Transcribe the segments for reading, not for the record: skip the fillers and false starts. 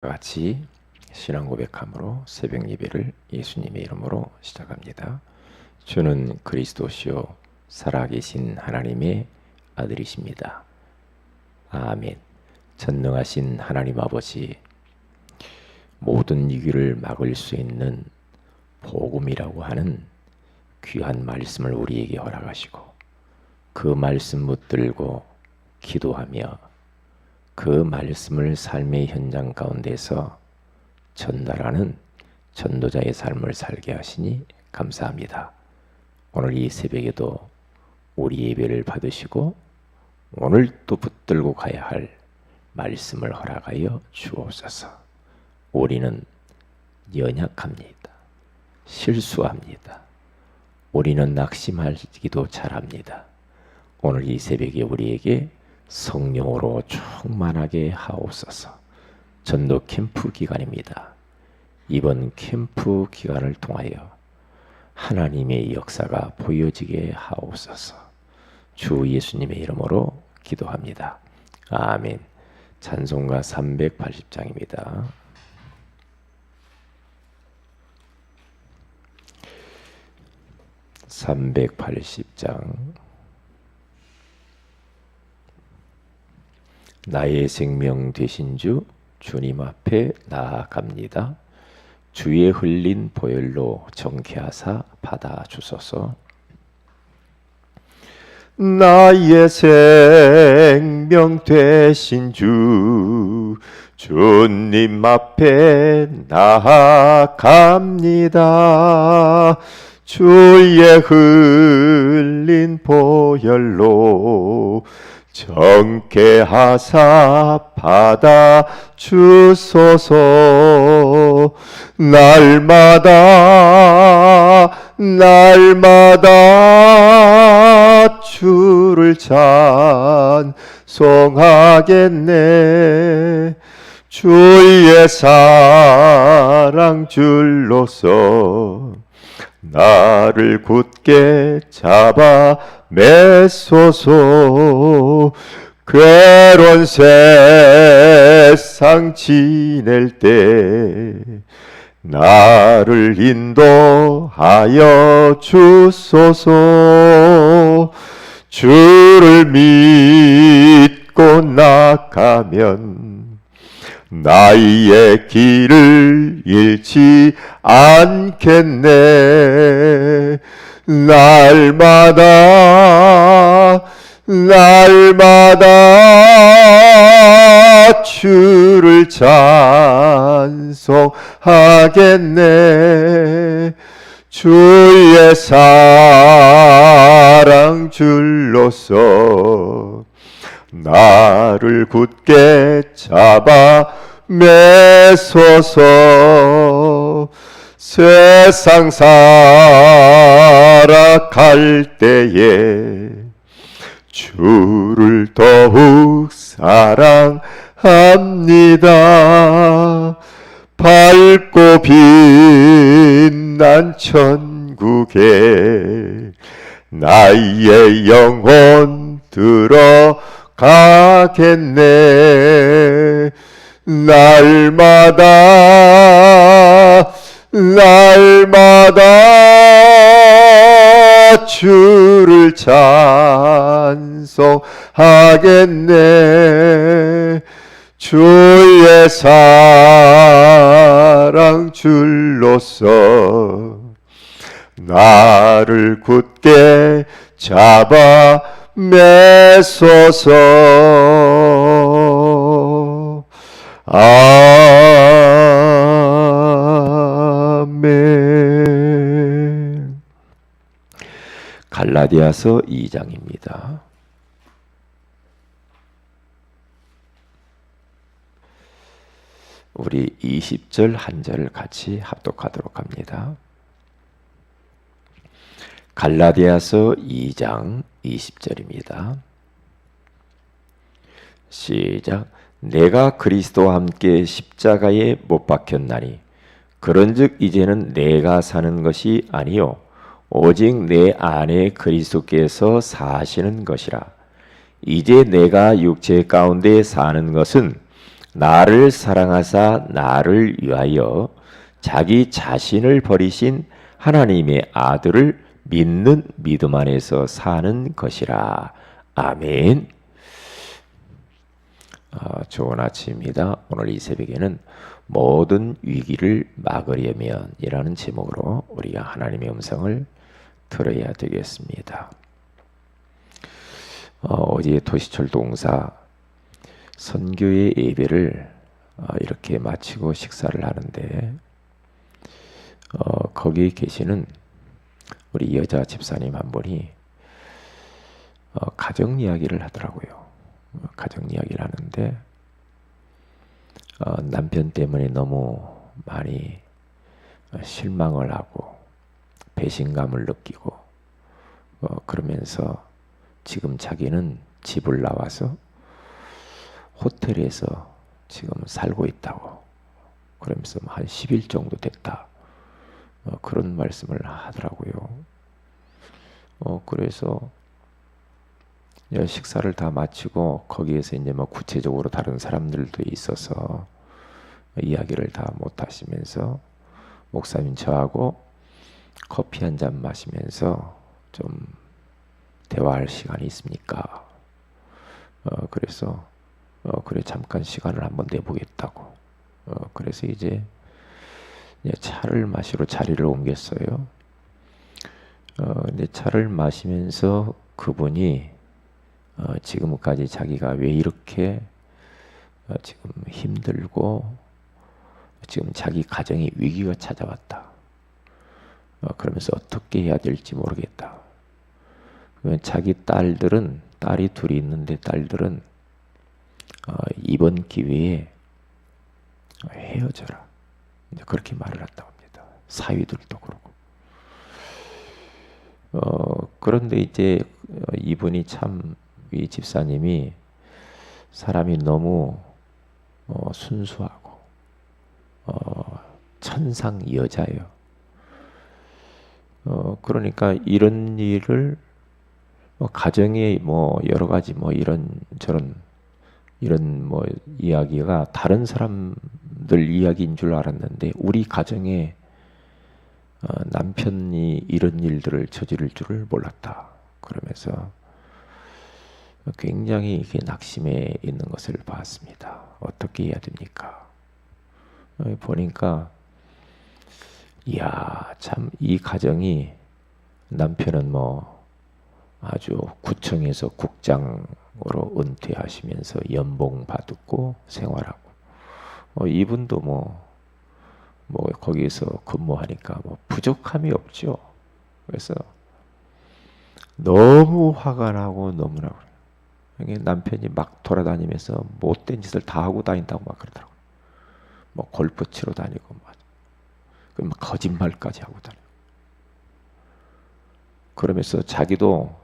같이 신앙 고백함으로 새벽 예배를 예수님의 이름으로 시작합니다. 주는 그리스도시요 살아계신 하나님의 아들이십니다. 아멘. 전능하신 하나님 아버지, 모든 위기를 막을 수 있는 복음이라고 하는 귀한 말씀을 우리에게 허락하시고 그 말씀 붙들고 기도하며 그 말씀을 삶의 현장 가운데서 전달하는 전도자의 삶을 살게 하시니 감사합니다. 오늘 이 새벽에도 우리 예배를 받으시고 오늘 또 붙들고 가야 할 말씀을 허락하여 주옵소서. 우리는 연약합니다. 실수합니다. 우리는 낙심하기도 잘합니다. 오늘 이 새벽에 우리에게 성령으로 충만하게 하옵소서. 전도 캠프 기간입니다. 이번 캠프 기간을 통하여 하나님의 역사가 보여지게 하옵소서. 주 예수님의 이름으로 기도합니다. 아멘. 찬송가 380장입니다. (380장) 나의 생명 되신 주 주님 앞에 나아갑니다. 주의 흘린 보혈로 정케하사 받아주소서. 나의 생명 되신 주 주님 앞에 나아갑니다. 주의 흘린 보혈로 정케하사 받아 주소서. 날마다 주를 찬송하겠네. 주의 사랑 줄로서 나를 굳게 잡아 매소서. 괴로운 세상 지낼 때 나를 인도하여 주소서. 주를 믿고 나가면 나의 길을 잃지 않겠네. 날마다 주를 찬송하겠네. 주의 사랑 줄로서 나를 굳게 잡아 매소서. 세상 살아갈 때에 주를 더욱 사랑합니다. 밝고 빛난 천국에 나의 영혼 들어가겠네. 날마다 주를 찬송하겠네. 주의 사랑 줄로서 나를 굳게 잡아 매소서. 아멘. 갈라디아서 2장입니다. 우리 20절 한 절을 같이 합독하도록 합니다. 갈라디아서 2장 20절입니다. 시작. 내가 그리스도와 함께 십자가에 못 박혔나니 그런즉 이제는 내가 사는 것이 아니요 오직 내 안에 그리스도께서 사시는 것이라. 이제 내가 육체 가운데 사는 것은 나를 사랑하사 나를 위하여 자기 자신을 버리신 하나님의 아들을 믿는 믿음 안에서 사는 것이라. 아멘. 좋은 아침입니다. 오늘 이 새벽에는 모든 위기를 막으려면 이라는 제목으로 우리가 하나님의 음성을 들어야 되겠습니다. 어제 도시철도공사 선교의 예배를 이렇게 마치고 식사를 하는데 거기에 계시는 우리 여자 집사님 한 분이 가정 이야기를 하더라고요. 가정 이야기를 하는데 남편 때문에 너무 많이 실망을 하고 배신감을 느끼고 그러면서 지금 자기는 집을 나와서 호텔에서 지금 살고 있다고, 그러면서 한 10일 정도 됐다, 그런 말씀을 하더라고요. 그래서 식사를 다 마치고 거기에서 이제 뭐 구체적으로 다른 사람들도 있어서 이야기를 다 못 하시면서 목사님 저하고 커피 한 잔 마시면서 좀 대화할 시간이 있습니까? 그래서 그래 잠깐 시간을 한번 내보겠다고. 그래서 이제 차를 마시러 자리를 옮겼어요. 근데 차를 마시면서 그분이 지금까지 자기가 왜 이렇게 지금 힘들고 지금 자기 가정에 위기가 찾아왔다, 그러면서 어떻게 해야 될지 모르겠다. 자기 딸이 둘이 있는데 딸들은 이번 기회에 헤어져라, 이제 그렇게 말을 한다고 합니다. 사위들도 그러고. 그런데 이제 이분이 참, 이 집사님이 사람이 너무 순수하고 천상 여자예요. 그러니까 이런 일을 가정에 뭐 여러 가지 뭐 이런 뭐 이야기가 다른 사람들 이야기인 줄 알았는데 우리 가정에 남편이 이런 일들을 저지를 줄을 몰랐다, 그러면서 굉장히 이게 낙심해 있는 것을 봤습니다. 어떻게 해야 됩니까? 보니까 이야, 참 이 가정이, 남편은 뭐 아주 구청에서 국장으로 은퇴하시면서 연봉 받고 생활하고, 이분도 뭐 거기에서 근무하니까 뭐 부족함이 없죠. 그래서 너무 화가 나고 너무나 그래요. 남편이 막 돌아다니면서 못된 짓을 다 하고 다닌다고 막 그러더라고요. 뭐 골프 치러 다니고 막 거짓말까지 하고 다니고. 그러면서 자기도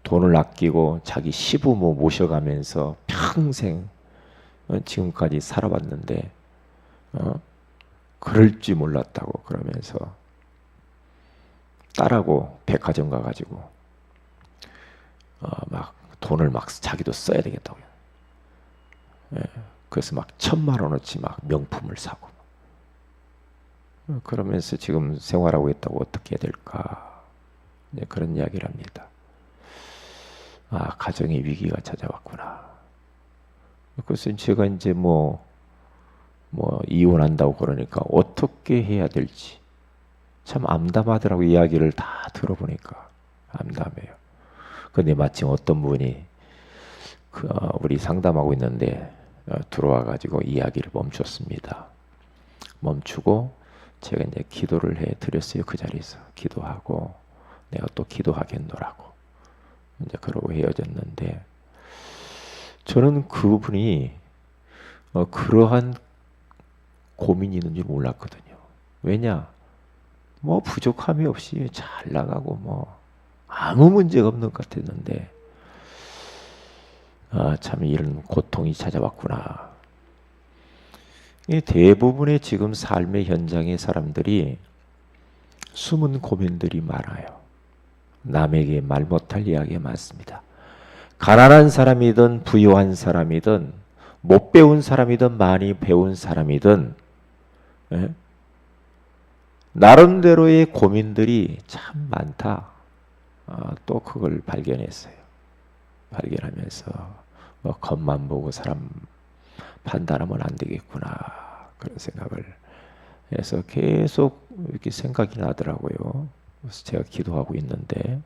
돈을 아끼고 자기 시부모 모셔가면서 평생 지금까지 살아왔는데 그럴 줄 몰랐다고 그러면서 딸하고 백화점 가가지고 막 돈을 막 자기도 써야 되겠다고. 그래서 막 1,000만 원어치 막 명품을 사고. 그러면서 지금 생활하고 있다고. 어떻게 해야 될까? 그런 이야기를 합니다. 가정의 위기가 찾아왔구나. 그래서 제가 이제 뭐 이혼한다고 그러니까 어떻게 해야 될지 참 암담하더라고. 이야기를 다 들어보니까 암담해요. 근데 마침 어떤 분이 우리 상담하고 있는데 들어와 가지고 이야기를 멈췄습니다. 멈추고 제가 이제 기도를 해 드렸어요. 그 자리에서 기도하고 내가 또 기도하겠노라고 이제 그러고 헤어졌는데, 저는 그분이 그러한 고민이 있는 줄 몰랐거든요. 왜냐, 뭐 부족함이 없이 잘 나가고 뭐 아무 문제가 없는 것 같았는데 참 이런 고통이 찾아왔구나. 대부분의 지금 삶의 현장의 사람들이 숨은 고민들이 많아요. 남에게 말 못할 이야기가 많습니다. 가난한 사람이든 부유한 사람이든 못 배운 사람이든 많이 배운 사람이든 예? 나름대로의 고민들이 참 많다. 또 그걸 발견했어요. 발견하면서 뭐 겉만 보고 사람 판단하면 안 되겠구나 그런 생각을 해서 계속 이렇게 생각이 나더라고요. 그래서 제가 기도하고 있는데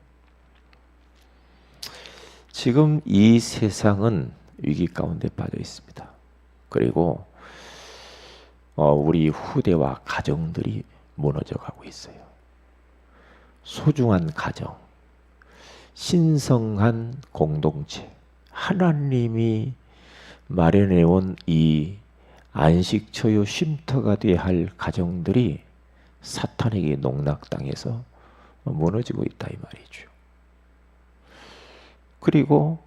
지금 이 세상은 위기 가운데 빠져 있습니다. 그리고 우리 후대와 가정들이 무너져 가고 있어요. 소중한 가정, 신성한 공동체, 하나님이 마련해온 이 안식처요 쉼터가 돼야 할 가정들이 사탄에게 농락당해서 무너지고 있다 이 말이죠. 그리고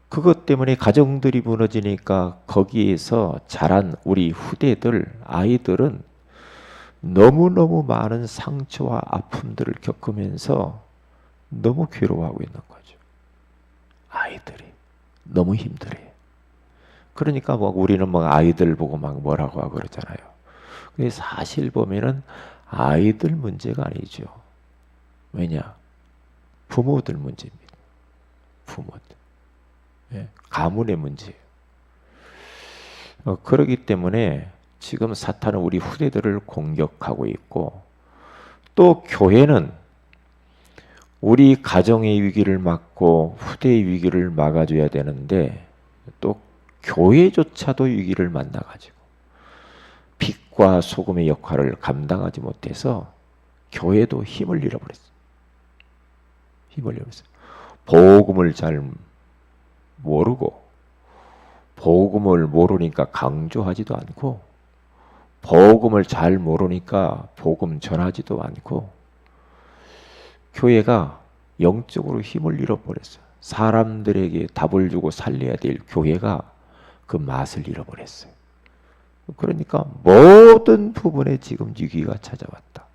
그것 때문에 가정들이 무너지니까 거기에서 자란 우리 후대들, 아이들은 너무너무 많은 상처와 아픔들을 겪으면서 너무 괴로워하고 있는 거죠. 아이들이 너무 힘들어요. 그러니까 뭐 우리는 뭐 아이들 보고 막 뭐라고 하고 그러잖아요. 근데 사실 보면은 아이들 문제가 아니죠. 왜냐? 부모들 문제입니다. 부모들. 예, 가문의 문제예요. 그렇기 때문에 지금 사탄은 우리 후대들을 공격하고 있고 또 교회는 우리 가정의 위기를 막고 후대의 위기를 막아줘야 되는데 또 교회조차도 위기를 만나가지고 빛과 소금의 역할을 감당하지 못해서 교회도 힘을 잃어버렸어요. 힘을 잃어버렸어요. 복음을 잘 모르고 복음을 모르니까 강조하지도 않고 복음을 잘 모르니까 복음 전하지도 않고 교회가 영적으로 힘을 잃어버렸어요. 사람들에게 답을 주고 살려야 될 교회가 그 맛을 잃어버렸어요. 그러니까 모든 부분에 지금 위기가 찾아왔다.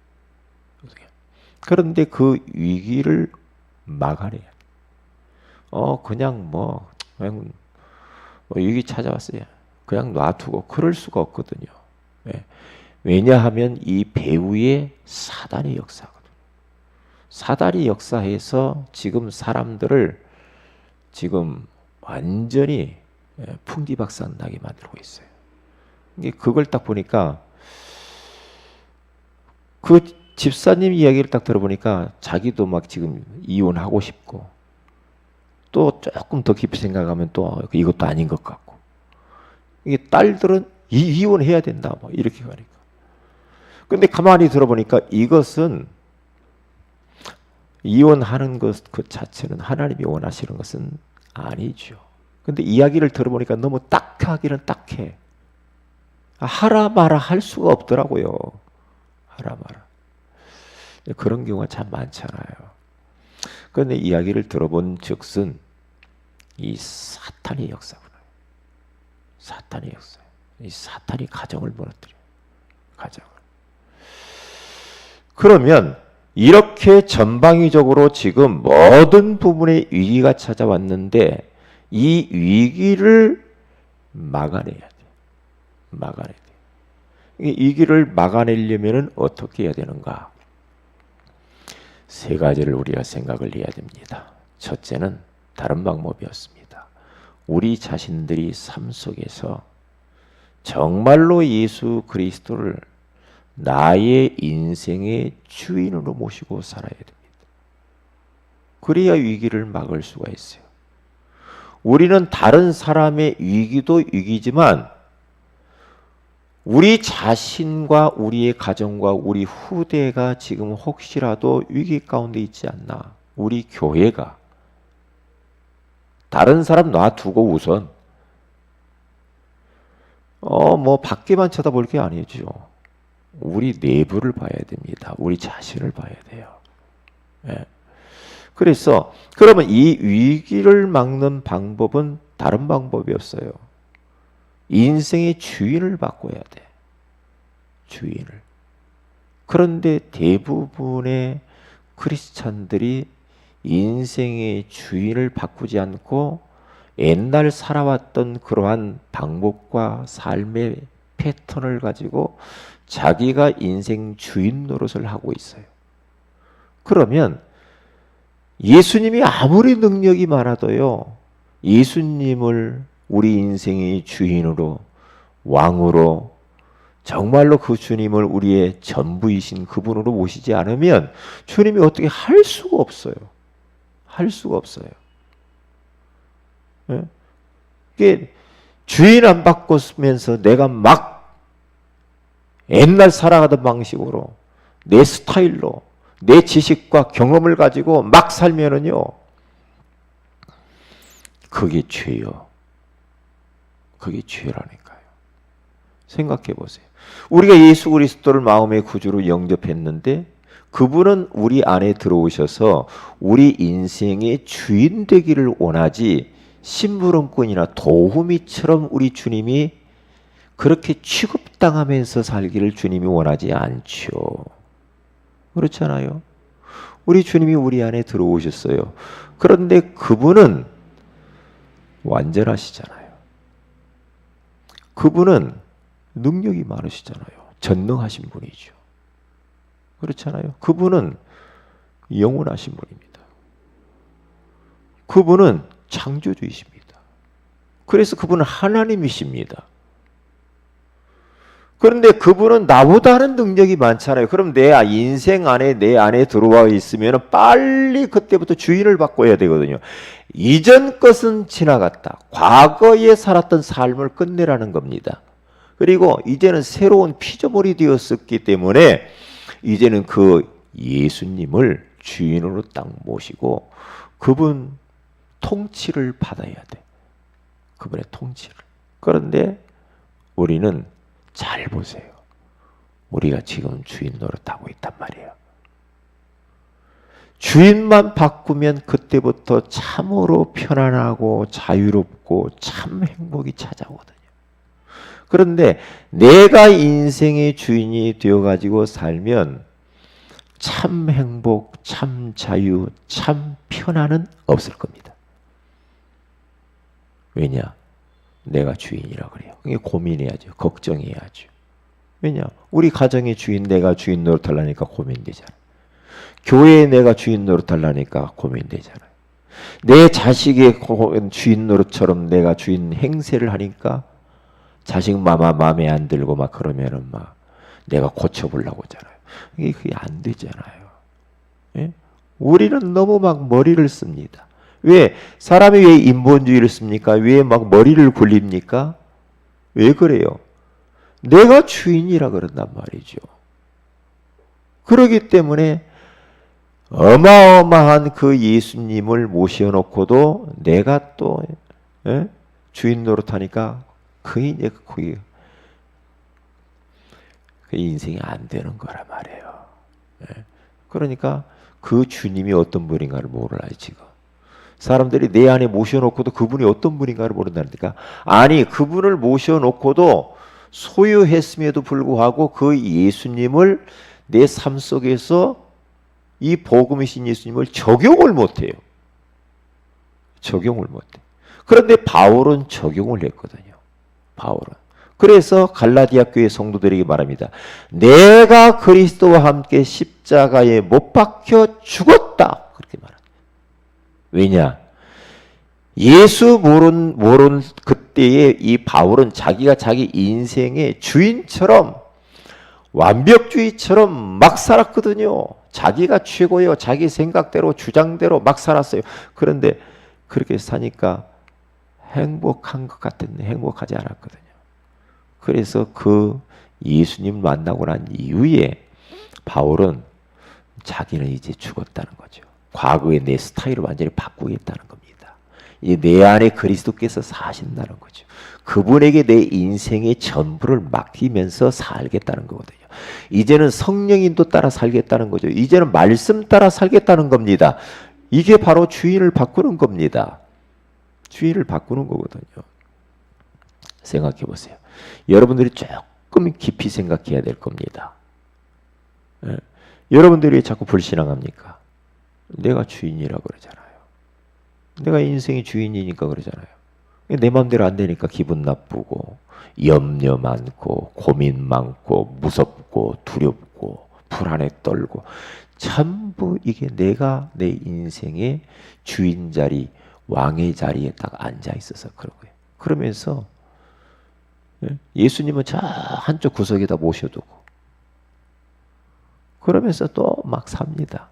그런데 그 위기를 막아내야 돼. 그냥 위기 찾아왔어요. 그냥 놔두고 그럴 수가 없거든요. 네. 왜냐하면 이 배후에 사단의 역사거든요. 사단이 역사해서 지금 사람들을 지금 완전히 풍지박산 나게 만들고 있어요. 그걸 딱 보니까 그 집사님 이야기를 딱 들어보니까 자기도 막 지금 이혼하고 싶고 또 조금 더 깊이 생각하면 또 이것도 아닌 것 같고 이게 딸들은 이혼해야 된다 뭐 이렇게 가니까 근데 가만히 들어보니까 이것은 이혼하는 것 그 자체는 하나님이 원하시는 것은 아니죠. 근데 이야기를 들어보니까 너무 딱하기는 딱해. 하라 마라 할 수가 없더라고요. 하라 마라. 그런 경우가 참 많잖아요. 그런데 이야기를 들어본 즉슨 이 사탄의 역사구나. 사탄의 역사. 이 사탄이 가정을 무너뜨려요. 가정을. 그러면 이렇게 전방위적으로 지금 모든 부분에 위기가 찾아왔는데 이 위기를 막아내야 돼. 막아내야 돼. 이 위기를 막아내려면 어떻게 해야 되는가? 세 가지를 우리가 생각을 해야 됩니다. 첫째는 다른 방법이 없습니다. 우리 자신들이 삶 속에서 정말로 예수 그리스도를 나의 인생의 주인으로 모시고 살아야 됩니다. 그래야 위기를 막을 수가 있어요. 우리는 다른 사람의 위기도 위기지만 우리 자신과 우리의 가정과 우리 후대가 지금 혹시라도 위기 가운데 있지 않나. 우리 교회가 다른 사람 놔두고 우선 밖에만 쳐다볼 게 아니죠. 우리 내부를 봐야 됩니다. 우리 자신을 봐야 돼요. 예. 그래서 그러면 이 위기를 막는 방법은 다른 방법이 없어요. 인생의 주인을 바꿔야 돼. 주인을. 그런데 대부분의 크리스찬들이 인생의 주인을 바꾸지 않고 옛날 살아왔던 그러한 방법과 삶의 패턴을 가지고 자기가 인생 주인 노릇을 하고 있어요. 그러면 예수님이 아무리 능력이 많아도요, 예수님을 우리 인생의 주인으로, 왕으로, 정말로 그 주님을 우리의 전부이신 그분으로 모시지 않으면 주님이 어떻게 할 수가 없어요. 할 수가 없어요. 예? 이게 주인 안 바꿨으면서 내가 막 옛날 살아가던 방식으로 내 스타일로 내 지식과 경험을 가지고 막 살면은요, 그게 죄요. 그게 죄라니까요. 생각해 보세요. 우리가 예수 그리스도를 마음의 구주로 영접했는데 그분은 우리 안에 들어오셔서 우리 인생의 주인 되기를 원하지, 심부름꾼이나 도우미처럼 우리 주님이 그렇게 취급당하면서 살기를 주님이 원하지 않죠. 그렇잖아요. 우리 주님이 우리 안에 들어오셨어요. 그런데 그분은 완전하시잖아요. 그분은 능력이 많으시잖아요. 전능하신 분이죠. 그렇잖아요. 그분은 영원하신 분입니다. 그분은 창조주이십니다. 그래서 그분은 하나님이십니다. 그런데 그분은 나보다는 능력이 많잖아요. 그럼 내 인생 안에, 내 안에 들어와 있으면 빨리 그때부터 주인을 바꿔야 되거든요. 이전 것은 지나갔다. 과거에 살았던 삶을 끝내라는 겁니다. 그리고 이제는 새로운 피조물이 되었었기 때문에 이제는 그 예수님을 주인으로 딱 모시고 그분 통치를 받아야 돼. 그분의 통치를. 그런데 우리는 잘 보세요. 우리가 지금 주인 노릇하고 있단 말이에요. 주인만 바꾸면 그때부터 참으로 편안하고 자유롭고 참 행복이 찾아오거든요. 그런데 내가 인생의 주인이 되어가지고 살면 참 행복, 참 자유, 참 편안은 없을 겁니다. 왜냐? 내가 주인이라 그래요. 그게 고민해야죠. 걱정해야죠. 왜냐? 우리 가정의 주인, 내가 주인 노릇하려니까 고민되잖아요. 교회에 내가 주인 노릇하려니까 고민되잖아요. 내 자식의 주인 노릇처럼 내가 주인 행세를 하니까 자식 마음에 안 들고 막 그러면은 막 내가 고쳐보려고 하잖아요. 그게 안 되잖아요. 예? 우리는 너무 막 머리를 씁니다. 왜? 사람이 왜 인본주의를 씁니까? 왜 막 머리를 굴립니까? 왜 그래요? 내가 주인이라 그런단 말이죠. 그러기 때문에 어마어마한 그 예수님을 모셔놓고도 내가 또 주인 노릇하니까 그게 인생이 안 되는 거란 말이에요. 그러니까 그 주님이 어떤 분인가를 몰라요, 지금. 사람들이 내 안에 모셔놓고도 그분이 어떤 분인가를 모른다니까. 아니, 그분을 모셔놓고도 소유했음에도 불구하고 그 예수님을 내 삶 속에서 이 복음이신 예수님을 적용을 못해요. 적용을 못해. 그런데 바울은 적용을 했거든요. 바울은. 그래서 갈라디아 교회 성도들에게 말합니다. 내가 그리스도와 함께 십자가에 못 박혀 죽었다. 그렇게 말합니다. 왜냐? 예수 모른 그때에 이 바울은 자기가 자기 인생의 주인처럼 완벽주의처럼 막 살았거든요. 자기가 최고예요. 자기 생각대로 주장대로 막 살았어요. 그런데 그렇게 사니까 행복한 것 같은데 행복하지 않았거든요. 그래서 그 예수님 만나고 난 이후에 바울은 자기는 이제 죽었다는 거죠. 과거의 내 스타일을 완전히 바꾸겠다는 겁니다. 이 내 안에 그리스도께서 사신다는 거죠. 그분에게 내 인생의 전부를 맡기면서 살겠다는 거거든요. 이제는 성령인도 따라 살겠다는 거죠. 이제는 말씀 따라 살겠다는 겁니다. 이게 바로 주인을 바꾸는 겁니다. 주인을 바꾸는 거거든요. 생각해 보세요. 여러분들이 조금 깊이 생각해야 될 겁니다. 여러분들이 왜 자꾸 불신앙합니까? 내가 주인이라고 그러잖아요. 내가 인생의 주인이니까 그러잖아요. 내 마음대로 안 되니까 기분 나쁘고 염려 많고 고민 많고 무섭고 두렵고 불안에 떨고 전부 이게 내가 내 인생의 주인 자리, 왕의 자리에 딱 앉아 있어서 그런 거예요. 그러면서 예수님은 저 한쪽 구석에다 모셔두고 그러면서 또 막 삽니다.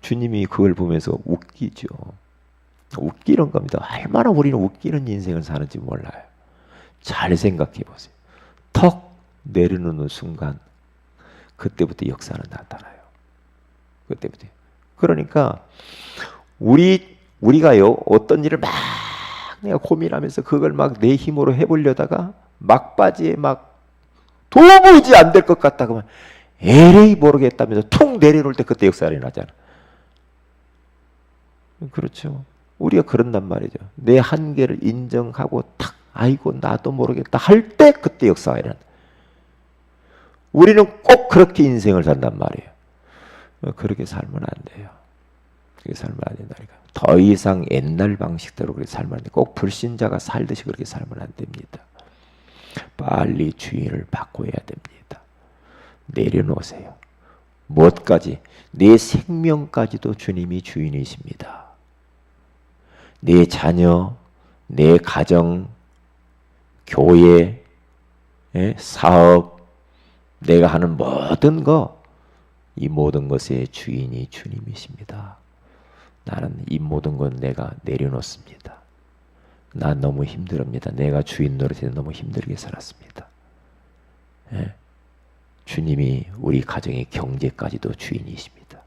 주님이 그걸 보면서 웃기죠. 웃기는 겁니다. 얼마나 우리는 웃기는 인생을 사는지 몰라요. 잘 생각해 보세요. 턱 내려놓는 순간 그때부터 역사는 나타나요. 그때부터. 그러니까 우리가요 어떤 일을 막 내가 고민하면서 그걸 막 내 힘으로 해보려다가 막바지에 막 도무지 안 될 것 같다고 하면 에레이 모르겠다면서 툭 내려놓을 때 그때 역사가 일어나잖아. 그렇죠. 우리가 그런단 말이죠. 내 한계를 인정하고 탁 아이고 나도 모르겠다 할 때 그때 역사가 일어난다. 우리는 꼭 그렇게 인생을 산단 말이에요. 그렇게 살면 안 돼요. 그렇게 살면 안 된다니까. 더 이상 옛날 방식대로 그렇게 살면 안 돼요. 꼭 불신자가 살듯이 그렇게 살면 안 됩니다. 빨리 주인을 바꿔야 됩니다. 내려놓으세요. 무엇까지? 내 생명까지도 주님이 주인이십니다. 내 자녀, 내 가정, 교회, 사업, 내가 하는 모든 것, 이 모든 것의 주인이 주님이십니다. 나는 이 모든 건 내가 내려놓습니다. 난 너무 힘들합니다. 내가 주인 노릇에 너무 힘들게 살았습니다. 주님이 우리 가정의 경제까지도 주인이십니다.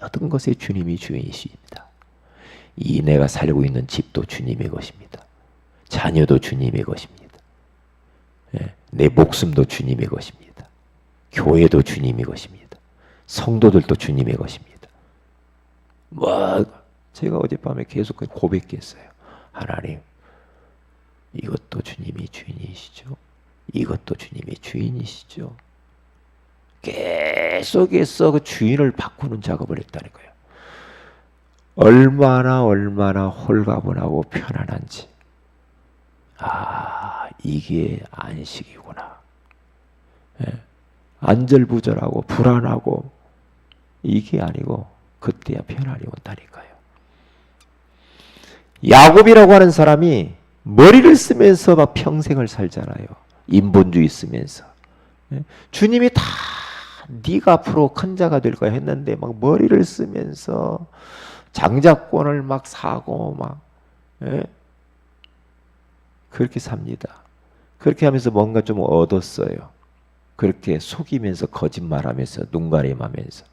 모든 것의 주님이 주인이십니다. 이 내가 살고 있는 집도 주님의 것입니다. 자녀도 주님의 것입니다. 내 목숨도 주님의 것입니다. 교회도 주님의 것입니다. 성도들도 주님의 것입니다. 제가 어젯밤에 계속 고백했어요. 하나님, 이것도 주님이 주인이시죠. 이것도 주님의 주인이시죠. 계속해서 그 주인을 바꾸는 작업을 했다는 거예요. 얼마나 홀가분하고 편안한지. 이게 안식이구나. 안절부절하고 불안하고 이게 아니고 그때야 편안이 온다니까요. 야곱이라고 하는 사람이 머리를 쓰면서 막 평생을 살잖아요. 인본주의 쓰면서. 주님이 다 네가 앞으로 큰 자가 될 거야 했는데 막 머리를 쓰면서 장자권을 막 사고 막 그렇게 삽니다. 그렇게 하면서 뭔가 좀 얻었어요. 그렇게 속이면서 거짓말하면서 눈가림하면서.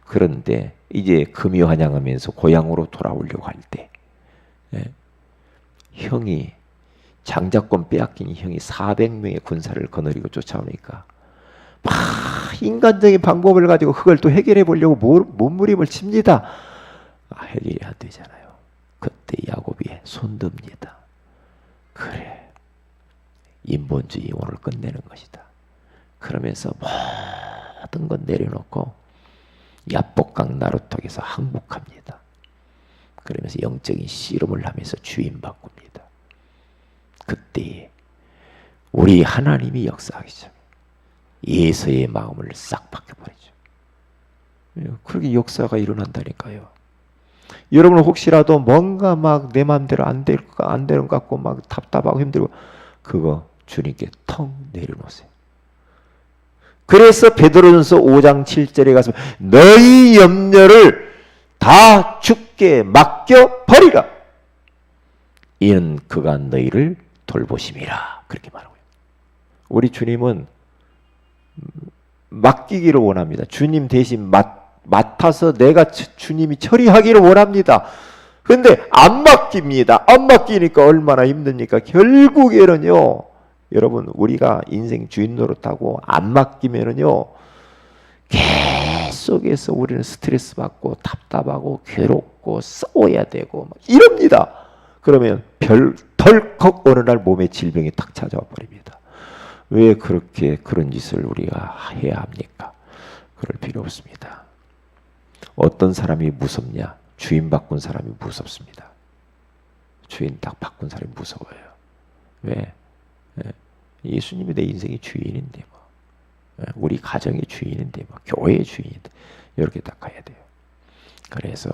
그런데 이제 금유환영하면서 고향으로 돌아오려고 할 때 형이 장자권 빼앗긴 형이 400명의 군사를 거느리고 쫓아오니까 막 인간적인 방법을 가지고 그걸 또 해결해 보려고 몸부림을 칩니다. 해결이 안 되잖아요. 그때 야곱이 손듭니다. 그래, 인본주의 오늘 끝내는 것이다. 그러면서 모든 건 내려놓고 야복강 나루턱에서 항복합니다. 그러면서 영적인 씨름을 하면서 주인 바꿉니다. 그때 우리 하나님이 역사하시죠. 예서의 마음을 싹 바뀌어버리죠. 그렇게 역사가 일어난다니까요. 여러분 혹시라도 뭔가 막 내 마음대로 안 되는 것 같고 막 답답하고 힘들고 그거 주님께 턱 내려놓으세요. 그래서 베드로전서 5장 7절에 가서 너희 염려를 다 주께 맡겨 버리라. 이는 그가 너희를 돌보심이라. 그렇게 말하고요. 우리 주님은 맡기기를 원합니다. 주님 대신 맡아서 내가 주님이 처리하기를 원합니다. 근데 안 맡깁니다. 안 맡기니까 얼마나 힘듭니까? 결국에는요, 여러분 우리가 인생 주인 노릇하고 안 맡기면은요 계속해서 우리는 스트레스 받고 답답하고 괴롭고 싸워야 되고 막 이럽니다. 그러면 덜컥 어느 날 몸에 질병이 탁 찾아와 버립니다. 왜 그렇게 그런 짓을 우리가 해야 합니까? 그럴 필요 없습니다. 어떤 사람이 무섭냐? 주인 바꾼 사람이 무섭습니다. 주인 딱 바꾼 사람이 무서워요. 왜? 예. 예수님이 내 인생의 주인인데 뭐. 예. 우리 가정의 주인인데 뭐. 교회의 주인인데 이렇게 딱 가야 돼요. 그래서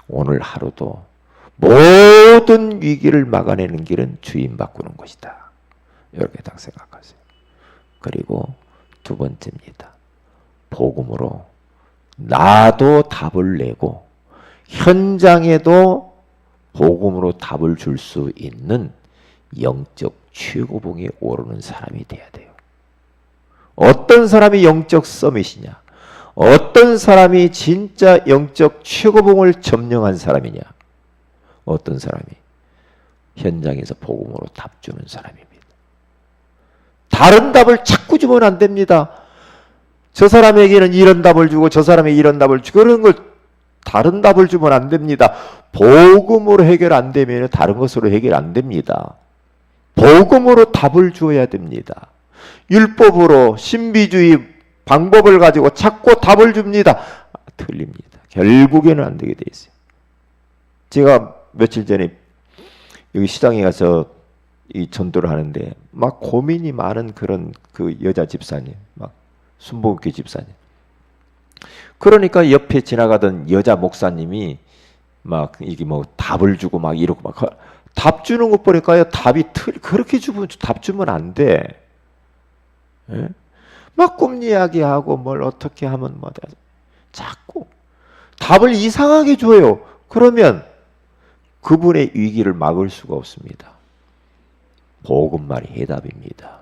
오늘 하루도 모든 위기를 막아내는 길은 주인 바꾸는 것이다. 이렇게 딱 생각하세요. 그리고 두 번째입니다. 복음으로 나도 답을 내고 현장에도 복음으로 답을 줄 수 있는 영적 최고봉에 오르는 사람이 돼야 돼요. 어떤 사람이 영적 서밋이냐? 어떤 사람이 진짜 영적 최고봉을 점령한 사람이냐? 어떤 사람이 현장에서 복음으로 답 주는 사람입니다. 다른 답을 자꾸 주면 안 됩니다. 저 사람에게는 이런 답을 주고 저 사람에게 이런 답을 주고 그런 걸 다른 답을 주면 안 됩니다. 복음으로 해결 안 되면 다른 것으로 해결 안 됩니다. 복음으로 답을 주어야 됩니다. 율법으로 신비주의 방법을 가지고 자꾸 답을 줍니다. 틀립니다. 결국에는 안 되게 돼 있어요. 제가 며칠 전에 여기 시장에 가서 이 전도를 하는데 막 고민이 많은 그런 그 여자 집사님, 막 순복음교회 집사님. 그러니까 옆에 지나가던 여자 목사님이 막 이게 뭐 답을 주고 막 이러고 막 답 주는 것 보니까요 답이 그렇게 주면 답 주면 안 돼. 예? 막 꿈 이야기하고 뭘 어떻게 하면 뭐 자꾸 답을 이상하게 줘요. 그러면 그분의 위기를 막을 수가 없습니다. 복음만이 해답입니다.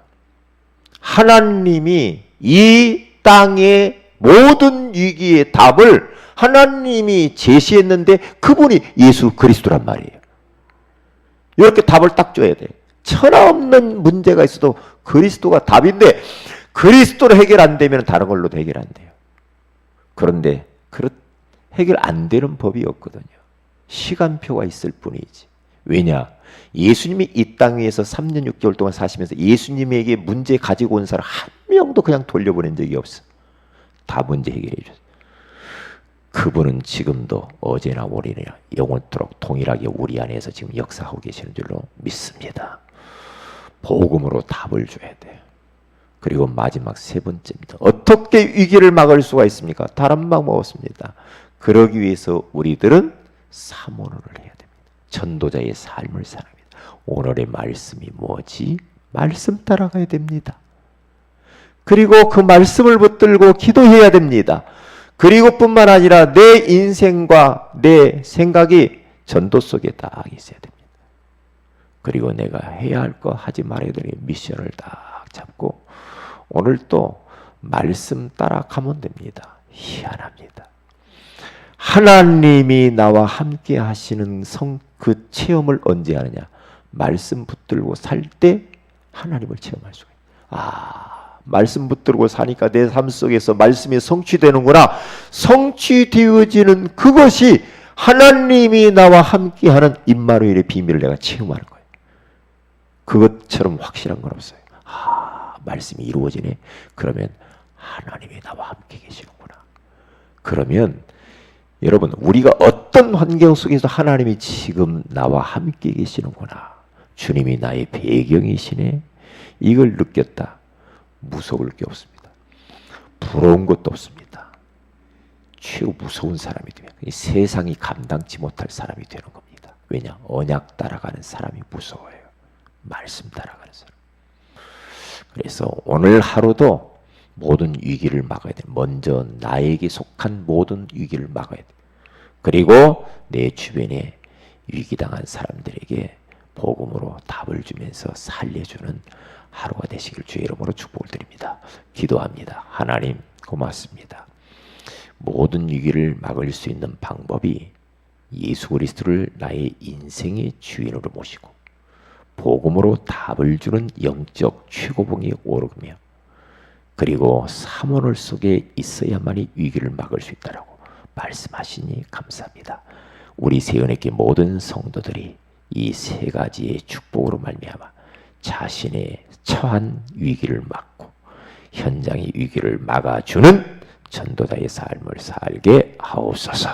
하나님이 이 땅의 모든 위기의 답을 하나님이 제시했는데 그분이 예수 그리스도란 말이에요. 이렇게 답을 딱 줘야 돼. 천하없는 문제가 있어도 그리스도가 답인데 그리스도로 해결 안 되면 다른 걸로도 해결 안 돼요. 그런데 해결 안 되는 법이 없거든요. 시간표가 있을 뿐이지. 왜냐? 예수님이 이 땅 위에서 3년 6개월 동안 사시면서 예수님에게 문제 가지고 온 사람 한 명도 그냥 돌려보낸 적이 없어. 다 문제 해결해 줬어요. 그분은 지금도 어제나 오늘이나 영원토록 동일하게 우리 안에서 지금 역사하고 계시는 줄로 믿습니다. 복음으로 답을 줘야 돼요. 그리고 마지막 세 번째입니다. 어떻게 위기를 막을 수가 있습니까? 다른 방법 없습니다. 그러기 위해서 우리들은 사모를 해야 됩니다. 전도자의 삶을 살아야 합니다. 오늘의 말씀이 뭐지? 말씀 따라가야 됩니다. 그리고 그 말씀을 붙들고 기도해야 됩니다. 그리고 뿐만 아니라 내 인생과 내 생각이 전도 속에 딱 있어야 됩니다. 그리고 내가 해야 할 거 하지 말아야 되는 미션을 딱 잡고 오늘 또 말씀 따라가면 됩니다. 희한합니다. 하나님이 나와 함께 하시는 그 체험을 언제 하느냐? 말씀 붙들고 살 때 하나님을 체험할 수가 있어요. 말씀 붙들고 사니까 내 삶 속에서 말씀이 성취되는구나. 성취되어지는 그것이 하나님이 나와 함께하는 임마누엘의 비밀을 내가 체험하는 거예요. 그것처럼 확실한 건 없어요. 말씀이 이루어지네. 그러면 하나님이 나와 함께 계시는구나. 그러면 여러분 우리가 어떤 환경 속에서 하나님이 지금 나와 함께 계시는구나. 주님이 나의 배경이시네. 이걸 느꼈다. 무서울 게 없습니다. 부러운 것도 없습니다. 최고 무서운 사람이 되면 세상이 감당치 못할 사람이 되는 겁니다. 왜냐? 언약 따라가는 사람이 무서워요. 말씀 따라가는 사람. 그래서 오늘 하루도 모든 위기를 막아야 돼. 먼저 나에게 속한 모든 위기를 막아야 돼. 그리고 내 주변에 위기당한 사람들에게 복음으로 답을 주면서 살려주는 하루가 되시길 주의 이름으로 축복을 드립니다. 기도합니다. 하나님 고맙습니다. 모든 위기를 막을 수 있는 방법이 예수 그리스도를 나의 인생의 주인으로 모시고 복음으로 답을 주는 영적 최고봉에 오르며 그리고 사모를 속에 있어야만이 위기를 막을 수 있다라고 말씀하시니 감사합니다. 우리 세연에게 모든 성도들이 이 세 가지의 축복으로 말미암아 자신의 처한 위기를 막고 현장의 위기를 막아주는 전도자의 삶을 살게 하옵소서.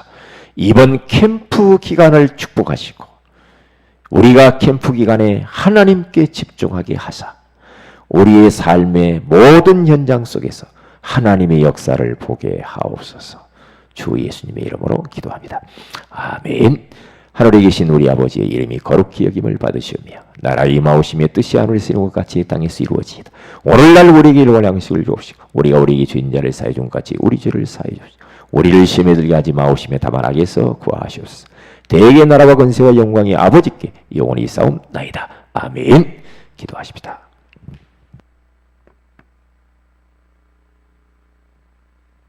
이번 캠프 기간을 축복하시고 우리가 캠프 기간에 하나님께 집중하게 하사 우리의 삶의 모든 현장 속에서 하나님의 역사를 보게 하옵소서. 주 예수님의 이름으로 기도합니다. 아멘. 하늘에 계신 우리 아버지의 이름이 거룩히 여김을 받으시오며 나라 임하오시며 뜻이 하늘에서 이루는 것 같이 땅에서 이루어지이다. 오늘날 우리에게 일용할 양식을 주옵시고 우리가 우리에게 주인 자를 사해 준 같이 우리 죄를 사해 주옵시고 우리를 시험에 들게 하지 마오시며 다만 악에서 구하시옵소서. 대개 나라와 권세와 영광이 아버지께 영원히 싸움나이다. 아멘. 기도하십시다.